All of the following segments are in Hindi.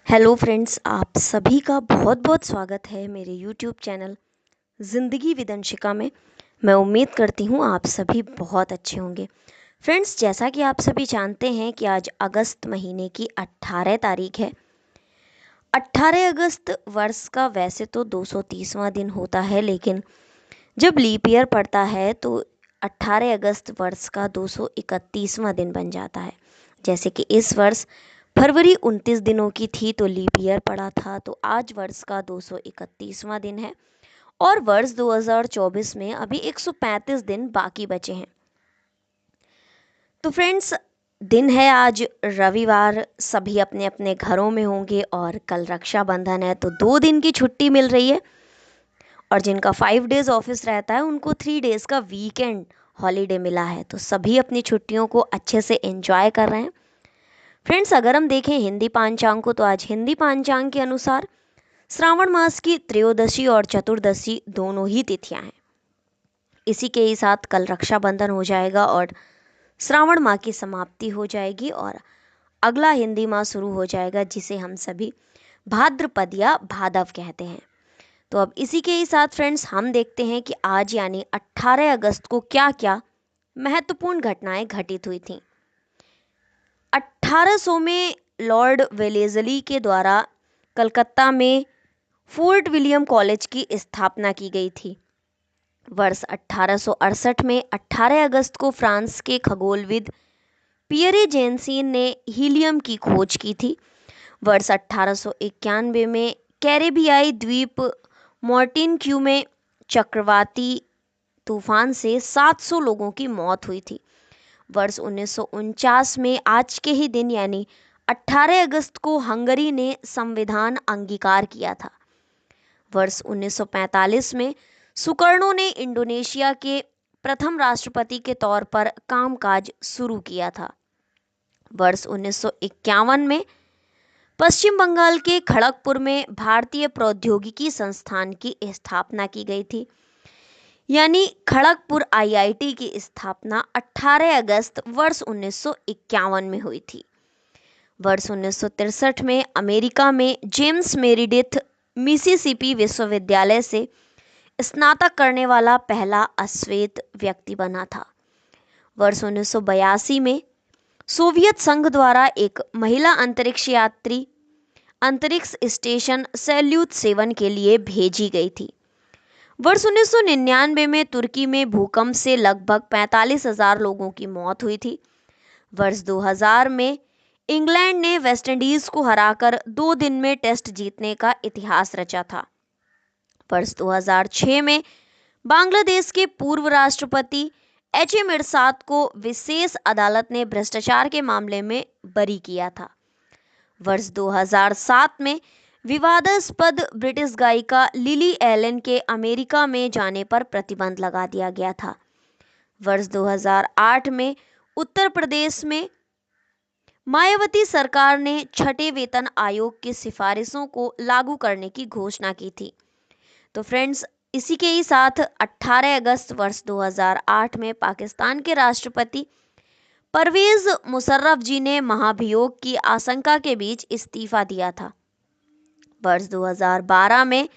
हेलो फ्रेंड्स, आप सभी का बहुत बहुत स्वागत है मेरे यूट्यूब चैनल ज़िंदगी विद अंशिका में। मैं उम्मीद करती हूँ आप सभी बहुत अच्छे होंगे। फ्रेंड्स, जैसा कि आप सभी जानते हैं कि आज अगस्त महीने की 18 तारीख है। 18 अगस्त वर्ष का वैसे तो 230वां दिन होता है, लेकिन जब लीप ईयर पड़ता है तो 18 अगस्त वर्ष का 231वां दिन बन जाता है। जैसे कि इस वर्ष फरवरी 29 दिनों की थी तो लीप ईयर पड़ा था, तो आज वर्ष का 231वां दिन है और वर्ष 2024 में अभी 135 दिन बाकी बचे हैं। तो फ्रेंड्स, दिन है आज रविवार, सभी अपने अपने घरों में होंगे और कल रक्षाबंधन है तो 2 दिन की छुट्टी मिल रही है। और जिनका 5 डेज ऑफिस रहता है उनको 3 डेज का वीकेंड हॉलीडे मिला है, तो सभी अपनी छुट्टियों को अच्छे से एंजॉय कर रहे हैं। फ्रेंड्स, अगर हम देखें हिंदी पांचांग को तो आज हिंदी पांचांग के अनुसार श्रावण मास की त्रयोदशी और चतुर्दशी दोनों ही तिथियां हैं। इसी के ही साथ कल रक्षाबंधन हो जाएगा और श्रावण माह की समाप्ति हो जाएगी और अगला हिंदी माह शुरू हो जाएगा, जिसे हम सभी भाद्रपद या भादव कहते हैं। तो अब इसी के ही साथ फ्रेंड्स हम देखते हैं कि आज यानी 18 अगस्त को क्या क्या महत्वपूर्ण घटनाएं घटित हुई थीं। 1800 में लॉर्ड वेलेज़ली के द्वारा कलकत्ता में फोर्ट विलियम कॉलेज की स्थापना की गई थी। वर्ष 1868 में 18 अगस्त को फ्रांस के खगोलविद पियरे जेनसेन ने हीलियम की खोज की थी। वर्ष 1891 में कैरेबियाई द्वीप मार्टिनिक्यू में चक्रवाती तूफान से 700 लोगों की मौत हुई थी। वर्ष 1949 में आज के ही दिन यानी 18 अगस्त को हंगरी ने संविधान अंगीकार किया था। वर्ष 1945 में सुकर्णो ने इंडोनेशिया के प्रथम राष्ट्रपति के तौर पर कामकाज शुरू किया था। वर्ष 1951 में पश्चिम बंगाल के खड़गपुर में भारतीय प्रौद्योगिकी संस्थान की स्थापना की गई थी, यानी खड़गपुर आईआईटी की स्थापना 18 अगस्त वर्ष 1951 में हुई थी। वर्ष 1963 में अमेरिका में जेम्स मेरिडिथ मिसिसिपी विश्वविद्यालय से स्नातक करने वाला पहला अश्वेत व्यक्ति बना था। वर्ष 1982 में सोवियत संघ द्वारा एक महिला अंतरिक्ष यात्री अंतरिक्ष स्टेशन सैल्यूट 7 के लिए भेजी गई थी। वर्ष 1999 में तुर्की में भूकंप से लगभग 45,000 लोगों की मौत हुई थी। वर्ष 2000 में इंग्लैंड ने वेस्टइंडीज को हराकर 2 दिन में टेस्ट जीतने का इतिहास रचा था। वर्ष 2006 में बांग्लादेश के पूर्व राष्ट्रपति एच.एम. इरशाद को विशेष अदालत ने भ्रष्टाचार के मामले में बरी किया था। वर्ष 2007 में विवादास्पद ब्रिटिश गायिका लिली एलन के अमेरिका में जाने पर प्रतिबंध लगा दिया गया था। वर्ष 2008 में उत्तर प्रदेश में मायावती सरकार ने छठे वेतन आयोग की सिफारिशों को लागू करने की घोषणा की थी। तो फ्रेंड्स, इसी के ही साथ 18 अगस्त वर्ष 2008 में पाकिस्तान के राष्ट्रपति परवेज मुशर्रफ जी ने महाभियोग की आशंका के बीच इस्तीफा दिया था। वर्ष 2012 में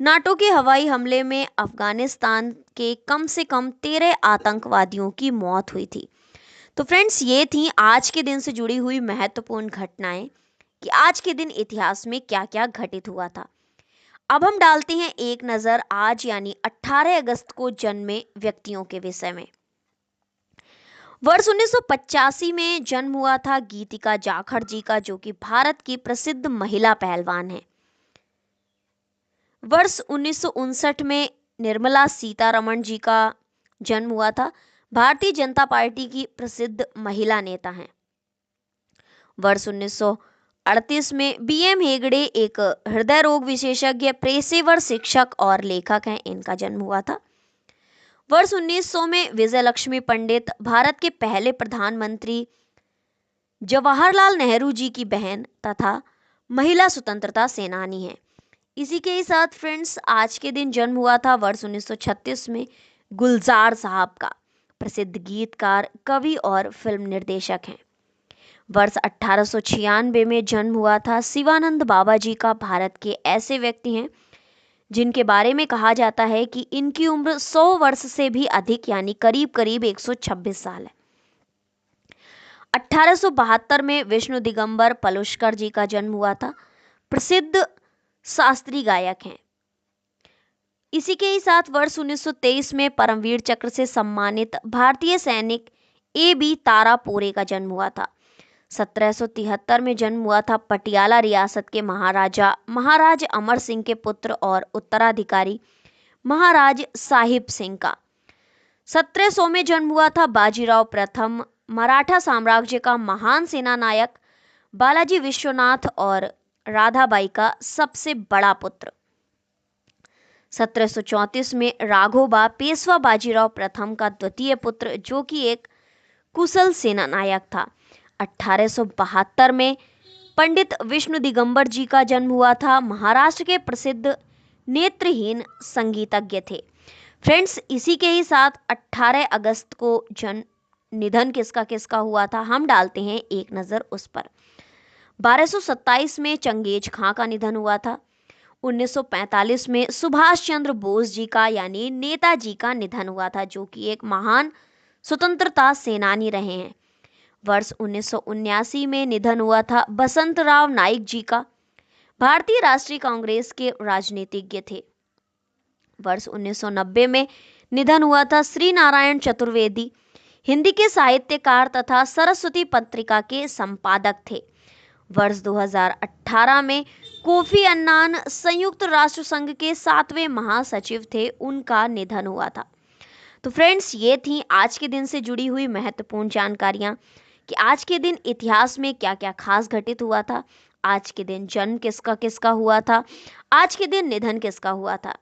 नाटो के हवाई हमले में अफगानिस्तान के कम से कम 13 आतंकवादियों की मौत हुई थी। तो फ्रेंड्स, ये थी आज के दिन से जुड़ी हुई महत्वपूर्ण घटनाएं कि आज के दिन इतिहास में क्या क्या घटित हुआ था। अब हम डालते हैं एक नजर आज यानी 18 अगस्त को जन्मे व्यक्तियों के विषय में। वर्ष 1985 में जन्म हुआ था गीतिका जाखड़ जी का, जो कि भारत की प्रसिद्ध महिला पहलवान है। वर्ष 1959 में निर्मला सीतारमण जी का जन्म हुआ था, भारतीय जनता पार्टी की प्रसिद्ध महिला नेता हैं। वर्ष 1938 में बी.एम. हेगड़े एक हृदय रोग विशेषज्ञ, पेशेवर शिक्षक और लेखक हैं, इनका जन्म हुआ था। वर्ष 1900 में विजय लक्ष्मी पंडित भारत के पहले प्रधानमंत्री जवाहरलाल नेहरू जी की बहन तथा महिला स्वतंत्रता सेनानी हैं। इसी के ही साथ फ्रेंड्स आज के दिन जन्म हुआ था वर्ष 1936 में गुलजार साहब का, प्रसिद्ध गीतकार, कवि और फिल्म निर्देशक हैं। वर्ष 1896 में जन्म हुआ था। शिवानंद बाबा जी का भारत के ऐसे व्यक्ति हैं जिनके बारे में कहा जाता है कि इनकी उम्र 100 वर्ष से भी अधिक यानी करीब करीब 126 साल है। 1872 में विष्णु दिगंबर पलुष्कर जी का जन्म हुआ था। प्रसिद्ध शास्त्रीय गायक हैं। इसी के ही साथ वर्ष 1923 में परमवीर चक्र से सम्मानित भारतीय सैनिक A.B. तारापोरे का जन्म हुआ था। 1773 में जन्म हुआ था पटियाला रियासत के महाराजा महाराज अमर सिंह के पुत्र और उत्तराधिकारी महाराज साहिब सिंह का। 1700 में जन्म हुआ था बाजीराव प्रथम, मराठा साम्राज्य का महान सेनानायक बालाजी विश्वनाथ और राधाबाई का सबसे बड़ा पुत्र। 1734 में राघोबा पेशवा बाजीराव प्रथम का द्वितीय पुत्र, जो कि एक कुशल सेनानायक था। 1872 में पंडित विष्णु दिगंबर जी का जन्म हुआ था। महाराष्ट्र के प्रसिद्ध नेत्रहीन संगीतज्ञ थे। फ्रेंड्स, इसी के ही साथ 18 अगस्त को निधन किसका किसका हुआ था, हम डालते हैं एक नज़र उस पर। 1227 में चंगेज खां का निधन हुआ था। 1945 में सुभाष चंद्र बोस जी का यानी नेताजी का निधन हुआ था, जो कि एक महान स्वतंत्रता सेनानी रहे हैं। वर्ष 1979 में निधन हुआ था बसंतराव नाइक जी का। भारतीय राष्ट्रीय कांग्रेस के राजनीतिज्ञ थे। वर्ष 1990 में निधन हुआ था श्री नारायण चतुर्वेदी, हिंदी के साहित्यकार तथा सरस्वती पत्रिका के संपादक थे। वर्ष 2018 में कोफी अन्नान संयुक्त राष्ट्र संघ के 7वें महासचिव थे, उनका निधन हुआ था। तो फ्रेंड्स, ये थी आज के दिन से जुड़ी हुई महत्वपूर्ण जानकारियां कि आज के दिन इतिहास में क्या क्या खास घटित हुआ था, आज के दिन जन्म किसका किसका हुआ था, आज के दिन निधन किसका हुआ था,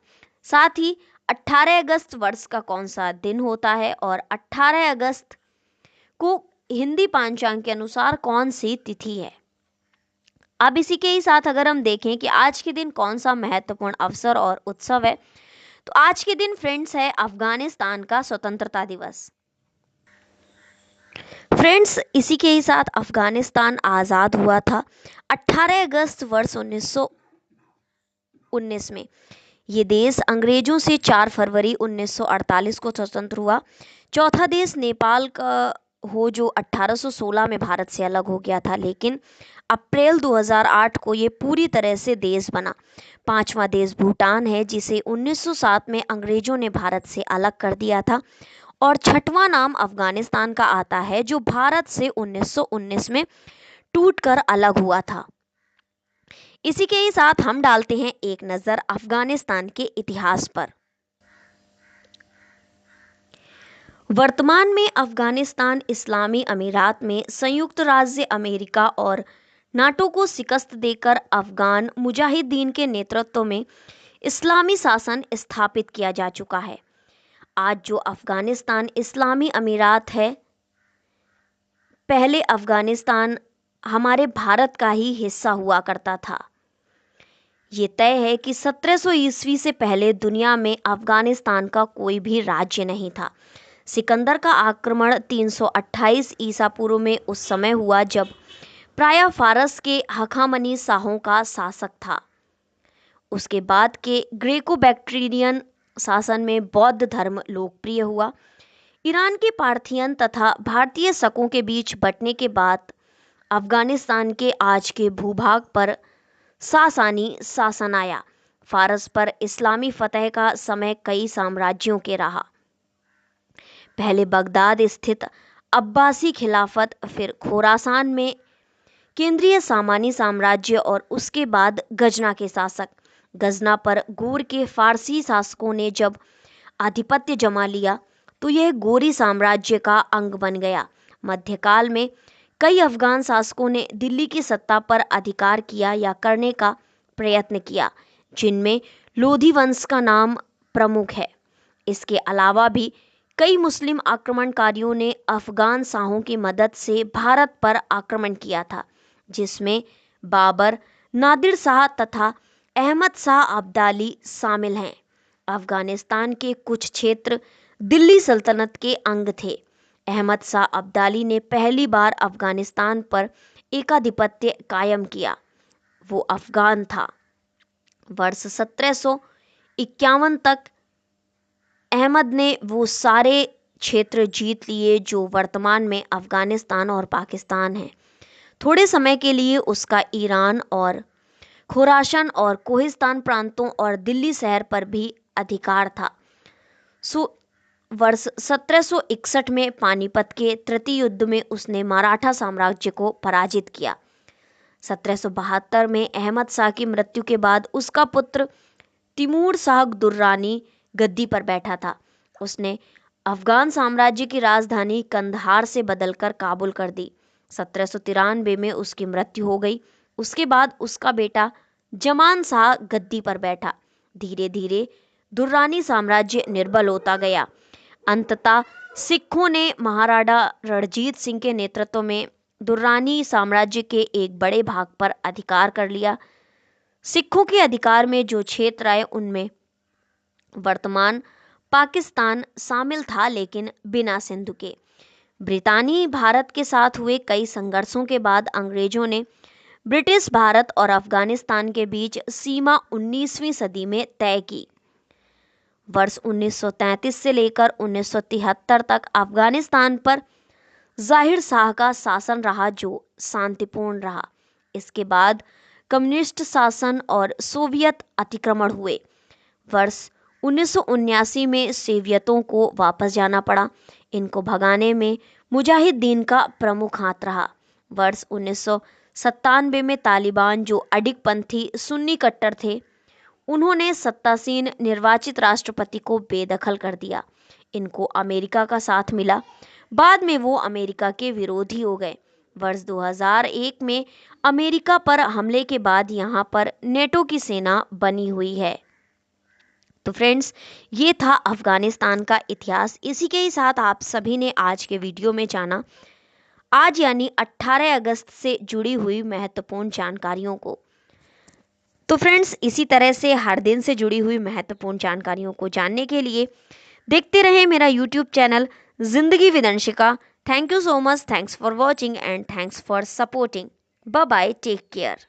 साथ ही 18 अगस्त वर्ष का कौन सा दिन होता है और 18 अगस्त को हिंदी पंचांग के अनुसार कौन सी तिथि है। अब इसी के ही साथ अगर हम देखें कि आज के दिन कौन सा महत्वपूर्ण अवसर और उत्सव है, तो आज के दिन फ्रेंड्स है अफगानिस्तान का स्वतंत्रता दिवस। फ्रेंड्स, इसी के ही साथ अफगानिस्तान आज़ाद हुआ था 18 अगस्त वर्ष 1919 में। ये देश अंग्रेजों से 4 फरवरी 1948 को स्वतंत्र हुआ। चौथा देश नेपाल का हो, जो 1816 में भारत से अलग हो गया था, लेकिन अप्रैल 2008 को ये पूरी तरह से देश बना। 5वां देश भूटान है, जिसे 1907 में अंग्रेजों ने भारत से अलग कर दिया था। और 6वां नाम अफगानिस्तान का आता है, जो भारत से 1919 में टूटकर अलग हुआ था। इसी के ही साथ हम डालते हैं एक नज़र अफगानिस्तान के इतिहास पर। वर्तमान में अफगानिस्तान इस्लामी अमीरात में संयुक्त राज्य अमेरिका और नाटो को शिकस्त देकर अफगान मुजाहिदीन के नेतृत्व में इस्लामी शासन स्थापित किया जा चुका है। आज जो अफगानिस्तान इस्लामी अमीरात है, पहले अफगानिस्तान हमारे भारत का ही हिस्सा हुआ करता था। ये तय है कि 1700 ईस्वी से पहले दुनिया में अफगानिस्तान का कोई भी राज्य नहीं था। सिकंदर का आक्रमण 328 ईसा पूर्व में उस समय हुआ जब प्रायः फारस के हखामनी शाहों का शासक था। उसके बाद के ग्रेको बैक्ट्रियन शासन में बौद्ध धर्म लोकप्रिय हुआ। ईरान के पार्थियन तथा भारतीय शकों के बीच बंटने के बाद अफगानिस्तान के आज के भूभाग पर सासानी शासन आया। फारस पर इस्लामी फतह का समय कई साम्राज्यों के रहा। पहले बगदाद स्थित अब्बासी खिलाफत, फिर खोरासान में केंद्रीय सामानी साम्राज्य और उसके बाद गजना के शासक। गजना पर गोर के फारसी शासकों ने जब आधिपत्य जमा लिया तो यह गोरी साम्राज्य का अंग बन गया। मध्यकाल में कई अफगान शासकों ने दिल्ली की सत्ता पर अधिकार किया या करने का प्रयत्न किया, जिनमें लोधी वंश का नाम प्रमुख है। इसके अलावा भी कई मुस्लिम आक्रमणकारियों ने अफगान शाहों की मदद से भारत पर आक्रमण किया था, जिसमें बाबर, नादिर शाह तथा अहमद शाह अब्दाली शामिल हैं। अफगानिस्तान के कुछ क्षेत्र दिल्ली सल्तनत के अंग थे। अहमद शाह अब्दाली ने पहली बार अफगानिस्तान पर एकाधिपत्य कायम किया। वो अफगान था। वर्ष 1751 तक अहमद ने वो सारे क्षेत्र जीत लिए जो वर्तमान में अफगानिस्तान और पाकिस्तान हैं। थोड़े समय के लिए उसका ईरान और खुरासान और कोहिस्तान प्रांतों और दिल्ली शहर पर भी अधिकार था। वर्ष 1761 में पानीपत के तृतीय युद्ध में उसने मराठा साम्राज्य को पराजित किया। 1772 में अहमद शाह की मृत्यु के बाद उसका पुत्र तिमूर शाह दुर्रानी गद्दी पर बैठा था। उसने अफगान साम्राज्य की राजधानी कंधार से बदलकर काबुल कर दी। 1793 में उसकी मृत्यु हो गई। उसके बाद उसका बेटा जमान शाह गद्दी पर बैठा। धीरे धीरे दुर्रानी साम्राज्य निर्बल होता गया। अंततः सिखों ने महाराणा रणजीत सिंह के नेतृत्व में दुर्रानी साम्राज्य के एक बड़े भाग पर अधिकार कर लिया। सिखों के अधिकार में जो क्षेत्र आए उनमें वर्तमान पाकिस्तान शामिल था, लेकिन बिना सिंधु के। ब्रितानी भारत के साथ हुए कई संघर्षों के बाद अंग्रेजों ने ब्रिटिश भारत और अफगानिस्तान के बीच सीमा 19वीं सदी में तय की। वर्ष 1933 से लेकर 1973 तक अफगानिस्तान पर जाहिर शाह का शासन रहा, जो शांतिपूर्ण रहा। इसके बाद कम्युनिस्ट शासन और सोवियत अतिक्रमण हुए। वर्ष 1979 में सोवियतों को वापस जाना पड़ा। इनको भगाने में मुजाहिदीन का प्रमुख हाथ रहा। वर्ष 1997 में तालिबान, जो अडिगपंथी सुन्नी कट्टर थे, उन्होंने सत्तासीन निर्वाचित राष्ट्रपति को बेदखल कर दिया। इनको अमेरिका का साथ मिला। बाद में वो अमेरिका के विरोधी हो गए। वर्ष 2001 में अमेरिका पर हमले के बाद यहाँ पर नेटो की सेना बनी हुई है। तो फ्रेंड्स, ये था अफगानिस्तान का इतिहास। इसी के ही साथ आप सभी ने आज के वीडियो में जाना आज यानी 18 अगस्त से जुड़ी हुई महत्वपूर्ण जानकारियों को। तो फ्रेंड्स, इसी तरह से हर दिन से जुड़ी हुई महत्वपूर्ण जानकारियों को जानने के लिए देखते रहें मेरा यूट्यूब चैनल जिंदगी with Anshika. Thank you so much. Thanks for watching and thanks for supporting. Bye bye, take care.